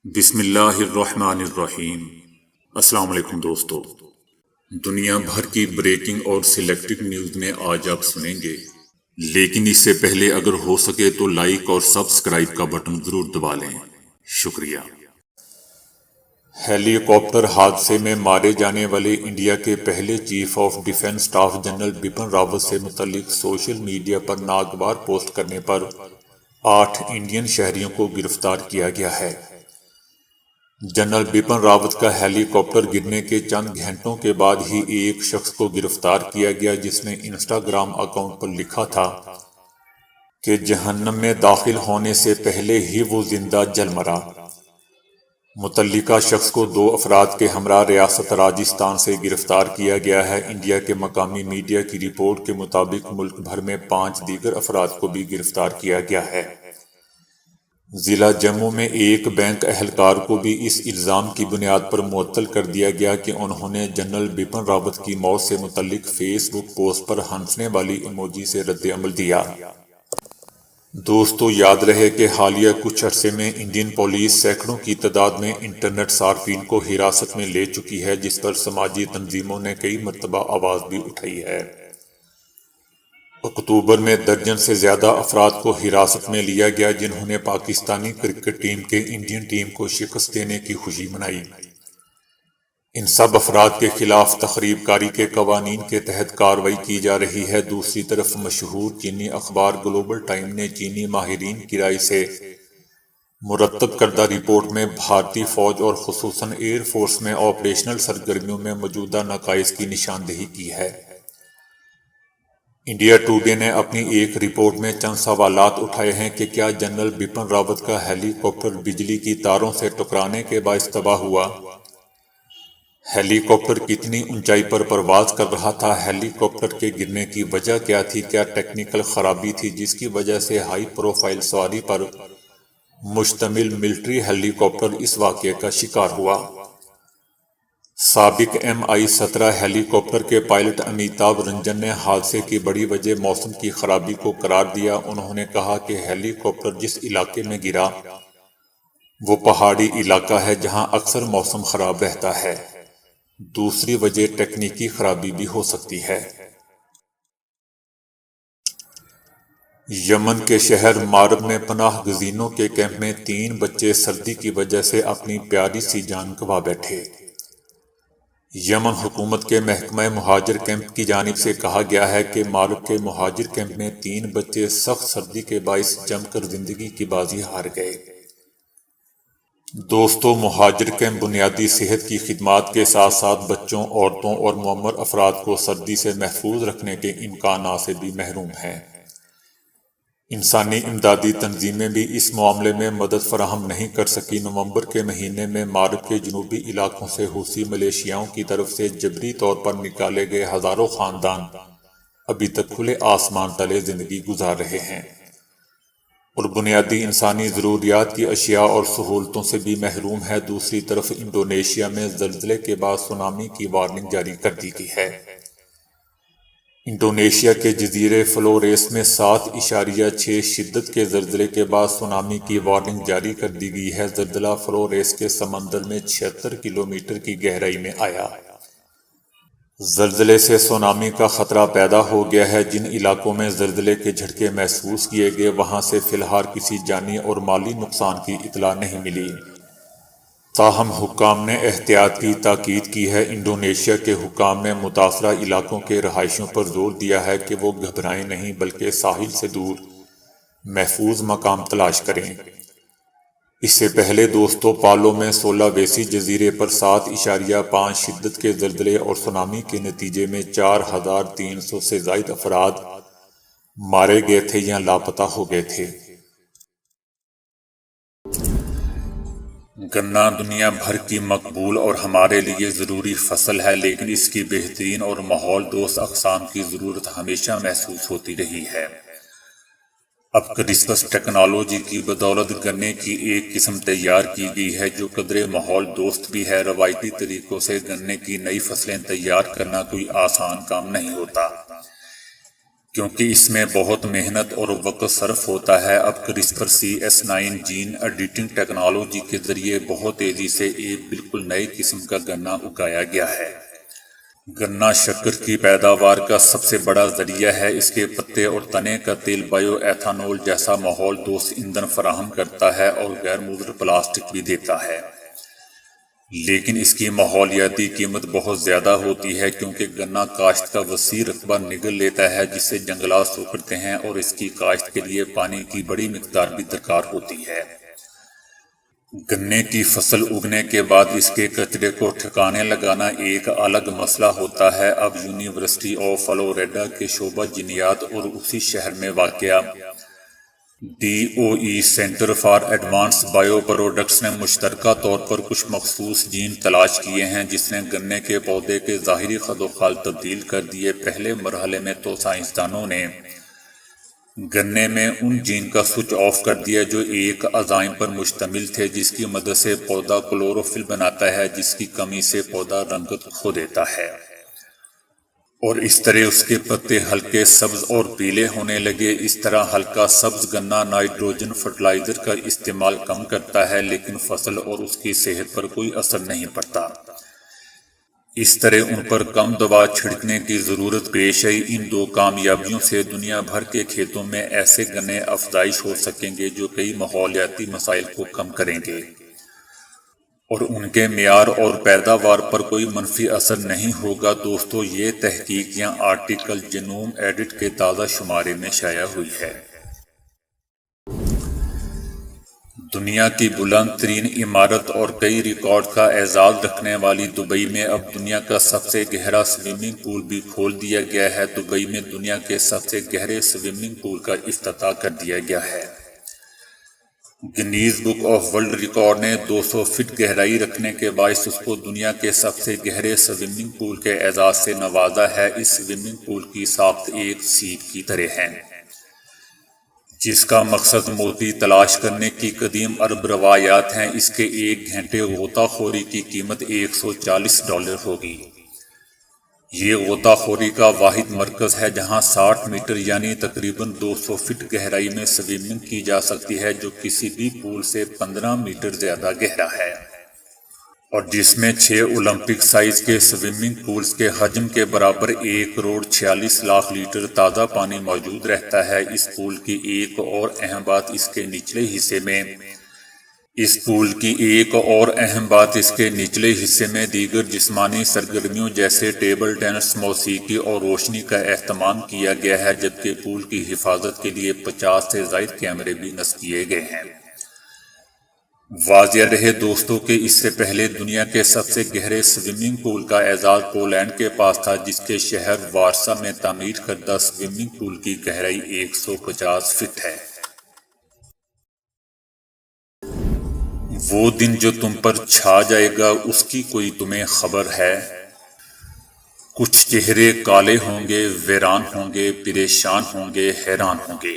بسم اللہ الرحمن الرحیم۔ السلام علیکم دوستو، دنیا بھر کی بریکنگ اور سلیکٹڈ نیوز میں آج آپ سنیں گے، لیکن اس سے پہلے اگر ہو سکے تو لائک اور سبسکرائب کا بٹن ضرور دبا لیں، شکریہ۔ ہیلی کاپٹر حادثے میں مارے جانے والے انڈیا کے پہلے chief of defence staff general Bipin Rawat سے متعلق سوشل میڈیا پر ناگوار پوسٹ کرنے پر 8 انڈین شہریوں کو گرفتار کیا گیا ہے۔ جنرل بپن راوت کا ہیلی کاپٹر گرنے کے چند گھنٹوں کے بعد ہی ایک شخص کو گرفتار کیا گیا جس نے انسٹاگرام اکاؤنٹ پر لکھا تھا کہ جہنم میں داخل ہونے سے پہلے ہی وہ زندہ جل مرا۔ متعلقہ شخص کو 2 افراد کے ہمراہ ریاست راجستھان سے گرفتار کیا گیا ہے۔ انڈیا کے مقامی میڈیا کی رپورٹ کے مطابق ملک بھر میں 5 دیگر افراد کو بھی گرفتار کیا گیا ہے۔ ضلع جموں میں ایک بینک اہلکار کو بھی اس الزام کی بنیاد پر معطل کر دیا گیا کہ انہوں نے جنرل بپن راوت کی موت سے متعلق فیس بک پوسٹ پر ہنسنے والی ایموجی سے رد عمل دیا۔ دوستو، یاد رہے کہ حالیہ کچھ عرصے میں انڈین پولیس سینکڑوں کی تعداد میں انٹرنیٹ صارفین کو حراست میں لے چکی ہے، جس پر سماجی تنظیموں نے کئی مرتبہ آواز بھی اٹھائی ہے۔ اکتوبر میں درجن سے زیادہ افراد کو حراست میں لیا گیا جنہوں نے پاکستانی کرکٹ ٹیم کے انڈین ٹیم کو شکست دینے کی خوشی منائی۔ ان سب افراد کے خلاف تخریب کاری کے قوانین کے تحت کارروائی کی جا رہی ہے۔ دوسری طرف مشہور چینی اخبار گلوبل ٹائم نے چینی ماہرین کی رائے سے مرتب کردہ رپورٹ میں بھارتی فوج اور خصوصاً ایئر فورس میں آپریشنل سرگرمیوں میں موجودہ نقائص کی نشاندہی کی ہے۔ انڈیا ٹوڈے نے اپنی ایک رپورٹ میں چند سوالات اٹھائے ہیں کہ کیا جنرل بپن راوت کا ہیلی کاپٹر بجلی کی تاروں سے ٹکرانے کے باعث تباہ ہوا؟ ہیلی کاپٹر کتنی اونچائی پر پرواز کر رہا تھا؟ ہیلی کاپٹر کے گرنے کی وجہ کیا تھی؟ کیا ٹیکنیکل خرابی تھی جس کی وجہ سے ہائی پروفائل سواری پر مشتمل ملٹری ہیلی کاپٹر اس واقعے کا شکار ہوا؟ سابق MI-17 ہیلی کاپٹر کے پائلٹ امیتابھ رنجن نے حادثے کی بڑی وجہ موسم کی خرابی کو قرار دیا۔ انہوں نے کہا کہ ہیلی کاپٹر جس علاقے میں گرا وہ پہاڑی علاقہ ہے جہاں اکثر موسم خراب رہتا ہے۔ دوسری وجہ ٹیکنیکی خرابی بھی ہو سکتی ہے۔ یمن کے شہر مارب میں پناہ گزینوں کے کیمپ میں 3 بچے سردی کی وجہ سے اپنی پیاری سی جان گنوا بیٹھے۔ یمن حکومت کے محکمہ مہاجر کیمپ کی جانب سے کہا گیا ہے کہ مارب کے مہاجر کیمپ میں 3 بچے سخت سردی کے باعث جم کر زندگی کی بازی ہار گئے۔ دوستو، مہاجر کیمپ بنیادی صحت کی خدمات کے ساتھ ساتھ بچوں، عورتوں اور معمر افراد کو سردی سے محفوظ رکھنے کے امکانات سے بھی محروم ہیں۔ انسانی امدادی تنظیمیں بھی اس معاملے میں مدد فراہم نہیں کر سکی۔ نومبر کے مہینے میں مارب کے جنوبی علاقوں سے حوثی ملیشیاؤں کی طرف سے جبری طور پر نکالے گئے ہزاروں خاندان ابھی تک کھلے آسمان تلے زندگی گزار رہے ہیں اور بنیادی انسانی ضروریات کی اشیاء اور سہولتوں سے بھی محروم ہے۔ دوسری طرف انڈونیشیا میں زلزلے کے بعد سونامی کی وارننگ جاری کر دی گئی ہے۔ انڈونیشیا کے جزیرے فلوریس میں 7.6 شدت کے زلزلے کے بعد سونامی کی وارننگ جاری کر دی گئی ہے۔ زلزلہ فلوریس کے سمندر میں 76 کلومیٹر کی گہرائی میں آیا۔ زلزلے سے سونامی کا خطرہ پیدا ہو گیا ہے۔ جن علاقوں میں زلزلے کے جھٹکے محسوس کیے گئے وہاں سے فی الحال کسی جانی اور مالی نقصان کی اطلاع نہیں ملی، تاہم حکام نے احتیاط کی تاکید کی ہے۔ انڈونیشیا کے حکام نے متاثرہ علاقوں کے رہائشیوں پر زور دیا ہے کہ وہ گھبرائیں نہیں بلکہ ساحل سے دور محفوظ مقام تلاش کریں۔ اس سے پہلے دوستو، پالو میں سولاویسی جزیرے پر 7.5 شدت کے زلزلے اور سونامی کے نتیجے میں 4300 سے زائد افراد مارے گئے تھے یا لاپتہ ہو گئے تھے۔ گنا دنیا بھر کی مقبول اور ہمارے لیے ضروری فصل ہے، لیکن اس کی بہترین اور ماحول دوست اقسام کی ضرورت ہمیشہ محسوس ہوتی رہی ہے۔ اب کرسپس ٹیکنالوجی کی بدولت گنے کی ایک قسم تیار کی گئی ہے جو قدرے ماحول دوست بھی ہے۔ روایتی طریقوں سے گنے کی نئی فصلیں تیار کرنا کوئی آسان کام نہیں ہوتا، کیونکہ اس میں بہت محنت اور وقت صرف ہوتا ہے۔ اب CRISPR-Cas9 جین ایڈیٹنگ ٹیکنالوجی کے ذریعے بہت تیزی سے ایک بالکل نئے قسم کا گنا اگایا گیا ہے۔ گنا شکر کی پیداوار کا سب سے بڑا ذریعہ ہے۔ اس کے پتے اور تنے کا تیل بائیو ایتھانول جیسا ماحول دوست ایندھن فراہم کرتا ہے اور غیر مضر پلاسٹک بھی دیتا ہے، لیکن اس کی ماحولیاتی قیمت بہت زیادہ ہوتی ہے کیونکہ گنا کاشت کا وسیع رقبہ نگل لیتا ہے جس سے جنگلات سوکھتے ہیں اور اس کی کاشت کے لیے پانی کی بڑی مقدار بھی درکار ہوتی ہے۔ گنے کی فصل اگنے کے بعد اس کے کچرے کو ٹھکانے لگانا ایک الگ مسئلہ ہوتا ہے۔ اب یونیورسٹی آف فلوریڈا کے شعبہ جینیات اور اسی شہر میں واقع DOE centre for advance bio products نے مشترکہ طور پر کچھ مخصوص جین تلاش کیے ہیں جس نے گنے کے پودے کے ظاہری خد و خال تبدیل کر دیے۔ پہلے مرحلے میں تو سائنسدانوں نے گنے میں ان جین کا سوئچ آف کر دیا جو ایک انزائم پر مشتمل تھے جس کی مدد سے پودا کلوروفل بناتا ہے، جس کی کمی سے پودا رنگت کھو دیتا ہے اور اس طرح اس کے پتے ہلکے سبز اور پیلے ہونے لگے۔ اس طرح ہلکا سبز گنا نائٹروجن فرٹیلائزر کا استعمال کم کرتا ہے لیکن فصل اور اس کی صحت پر کوئی اثر نہیں پڑتا۔ اس طرح ان پر کم دوا چھڑکنے کی ضرورت پیش آئی۔ ان دو کامیابیوں سے دنیا بھر کے کھیتوں میں ایسے گنے افزائش ہو سکیں گے جو کئی ماحولیاتی مسائل کو کم کریں گے اور ان کے معیار اور پیداوار پر کوئی منفی اثر نہیں ہوگا۔ دوستو، یہ تحقیق یا آرٹیکل جینوم ایڈٹ کے تازہ شمارے میں شائع ہوئی ہے۔ دنیا کی بلند ترین عمارت اور کئی ریکارڈ کا اعزاز رکھنے والی دبئی میں اب دنیا کا سب سے گہرا سوئمنگ پول بھی کھول دیا گیا ہے۔ دبئی میں دنیا کے سب سے گہرے سوئمنگ پول کا افتتاح کر دیا گیا ہے۔ Guinness book of world record نے 200 فٹ گہرائی رکھنے کے باعث اس کو دنیا کے سب سے گہرے سوئمنگ پول کے اعزاز سے نوازا ہے۔ اس سوئمنگ پول کی ساخت ایک سیپ کی طرح ہے جس کا مقصد موتی تلاش کرنے کی قدیم عرب روایات ہیں۔ اس کے 1 گھنٹے غوطہ خوری کی قیمت $140 ہوگی۔ یہ غوطہ خوری کا واحد مرکز ہے جہاں 60 میٹر یعنی تقریباً 200 فٹ گہرائی میں سوئمنگ کی جا سکتی ہے، جو کسی بھی پول سے 15 میٹر زیادہ گہرا ہے اور جس میں 6 اولمپک سائز کے سوئمنگ پولز کے حجم کے برابر 1,46,00,000 لیٹر تازہ پانی موجود رہتا ہے۔ اس پول کی ایک اور اہم بات اس کے نچلے حصے میں دیگر جسمانی سرگرمیوں جیسے ٹیبل ٹینس، موسیقی اور روشنی کا اہتمام کیا گیا ہے، جبکہ پول کی حفاظت کے لیے 50 سے زائد کیمرے بھی نصب کیے گئے ہیں۔ واضح رہے دوستوں کہ اس سے پہلے دنیا کے سب سے گہرے سوئمنگ پول کا اعزاز پولینڈ کے پاس تھا، جس کے شہر وارسا میں تعمیر کردہ سوئمنگ پول کی گہرائی 150 فٹ ہے۔ وہ دن جو تم پر چھا جائے گا اس کی کوئی تمہیں خبر ہے؟ کچھ چہرے کالے ہوں گے، ویران ہوں گے، پریشان ہوں گے، حیران ہوں گے،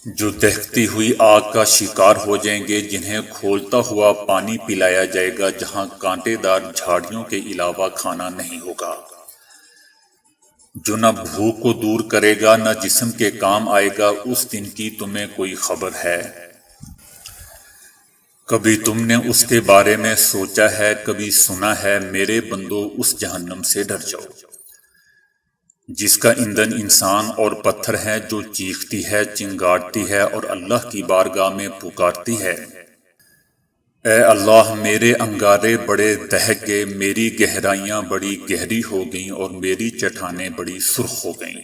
جو دہکتی ہوئی آگ کا شکار ہو جائیں گے، جنہیں کھولتا ہوا پانی پلایا جائے گا، جہاں کانٹے دار جھاڑیوں کے علاوہ کھانا نہیں ہوگا، جو نہ بھوک کو دور کرے گا نہ جسم کے کام آئے گا۔ اس دن کی تمہیں کوئی خبر ہے؟ کبھی تم نے اس کے بارے میں سوچا ہے، کبھی سنا ہے؟ میرے بندو، اس جہنم سے ڈر جاؤ جس کا ایندھن انسان اور پتھر ہے، جو چیختی ہے، چنگاڑتی ہے اور اللہ کی بارگاہ میں پکارتی ہے، اے اللہ میرے انگارے بڑے دہک گئے، میری گہرائیاں بڑی گہری ہو گئیں اور میری چٹانیں بڑی سرخ ہو گئیں،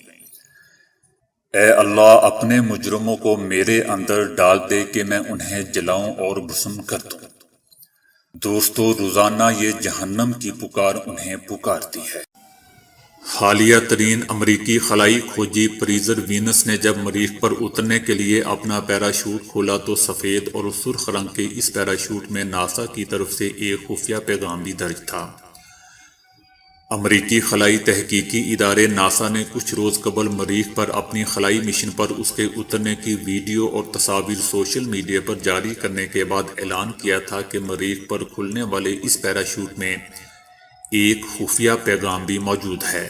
اے اللہ اپنے مجرموں کو میرے اندر ڈال دے کہ میں انہیں جلاؤں اور بھسم کر دوں۔ دوستو، روزانہ یہ جہنم کی پکار انہیں پکارتی ہے۔ حالیہ ترین امریکی خلائی کھوجی پریزر وینس نے جب مریخ پر اترنے کے لیے اپنا پیراشوٹ کھولا تو سفید اور سرخ رنگ کے اس پیراشوٹ میں ناسا کی طرف سے ایک خفیہ پیغام بھی درج تھا۔ امریکی خلائی تحقیقی ادارے ناسا نے کچھ روز قبل مریخ پر اپنی خلائی مشن پر اس کے اترنے کی ویڈیو اور تصاویر سوشل میڈیا پر جاری کرنے کے بعد اعلان کیا تھا کہ مریخ پر کھلنے والے اس پیراشوٹ میں ایک خفیہ پیغام بھی موجود ہے۔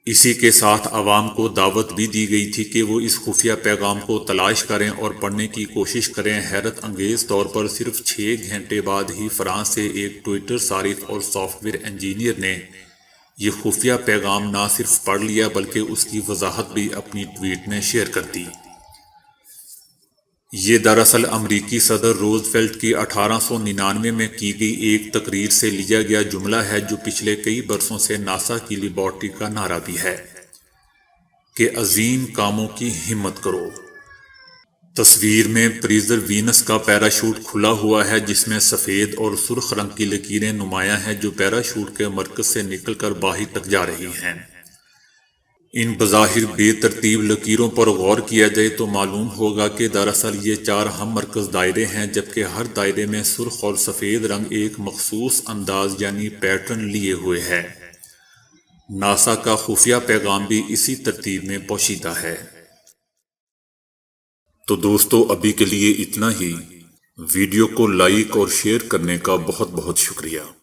اسی کے ساتھ عوام کو دعوت بھی دی گئی تھی کہ وہ اس خفیہ پیغام کو تلاش کریں اور پڑھنے کی کوشش کریں۔ حیرت انگیز طور پر صرف 6 گھنٹے بعد ہی فرانس سے ایک ٹویٹر صارف اور سافٹ ویئر انجینئر نے یہ خفیہ پیغام نہ صرف پڑھ لیا بلکہ اس کی وضاحت بھی اپنی ٹویٹ میں شیئر کر دی۔ یہ دراصل امریکی صدر روزویلٹ کی 1899 میں کی گئی ایک تقریر سے لیا گیا جملہ ہے جو پچھلے کئی برسوں سے ناسا کی لیبارٹری کا نعرہ بھی ہے کہ عظیم کاموں کی ہمت کرو۔ تصویر میں پریزر وینس کا پیراشوٹ کھلا ہوا ہے جس میں سفید اور سرخ رنگ کی لکیریں نمایاں ہیں جو پیراشوٹ کے مرکز سے نکل کر باہر تک جا رہی ہیں۔ ان بظاہر بے ترتیب لکیروں پر غور کیا جائے تو معلوم ہوگا کہ دراصل یہ 4 ہم مرکز دائرے ہیں جبکہ ہر دائرے میں سرخ اور سفید رنگ ایک مخصوص انداز یعنی پیٹرن لیے ہوئے ہے۔ ناسا کا خفیہ پیغام بھی اسی ترتیب میں پوشیدہ ہے۔ تو دوستو ابھی کے لیے اتنا ہی۔ ویڈیو کو لائک اور شیئر کرنے کا بہت بہت شکریہ۔